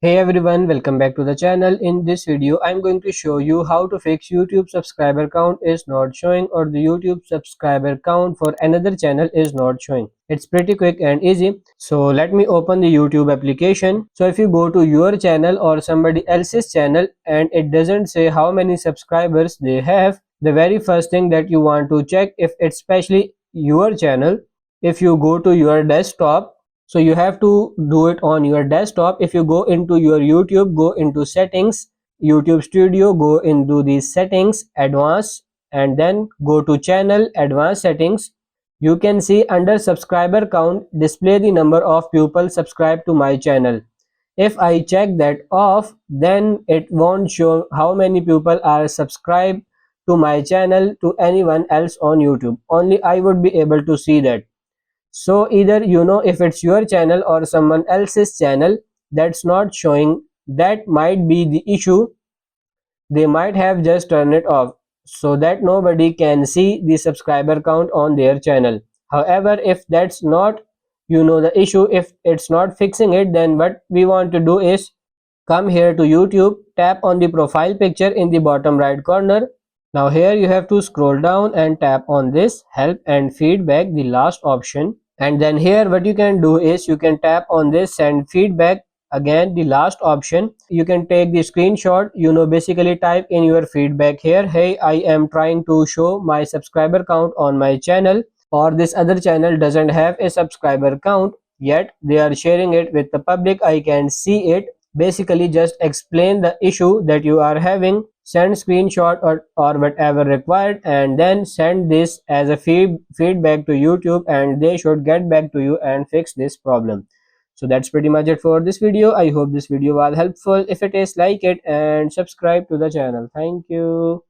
Hey everyone, welcome back to the channel. In this video, I'm going to show you how to fix YouTube subscriber count is not showing or the YouTube subscriber count for another channel is not showing. It's pretty quick and easy. So let me open the YouTube application. So if you go to your channel or somebody else's channel and it doesn't say how many subscribers they have, the very first thing that you want to check if it's especially your channel, if you go to your desktop, so you have to do it on your desktop. If you go into your YouTube, go into settings, YouTube studio, go into the settings, advanced, and then go to channel, advanced settings. You can see under subscriber count, display the number of people subscribed to my channel. If I check that off, then it won't show how many people are subscribed to my channel to anyone else on YouTube. Only I would be able to see that. So either if it's your channel or someone else's channel that's not showing, that might be the issue. They might have just turned it off so that nobody can see the subscriber count on their channel. However, if that's not the issue, if it's not fixing it, then what we want to do is come here to YouTube, tap on the profile picture in the bottom right corner. Now here you have to scroll down and tap on this help and feedback, the last option. And then here what you can do is you can tap on this send feedback, again the last option. You can take the screenshot, basically type in your feedback here. Hey, I am trying to show my subscriber count on my channel, or this other channel doesn't have a subscriber count yet they are sharing it with the public, I can see it. Basically just explain the issue that you are having, send screenshot or whatever required, and then send this as a feedback to YouTube, and they should get back to you and fix this problem. So that's pretty much it for this video. I hope this video was helpful. If it is, like it and subscribe to the channel. Thank you.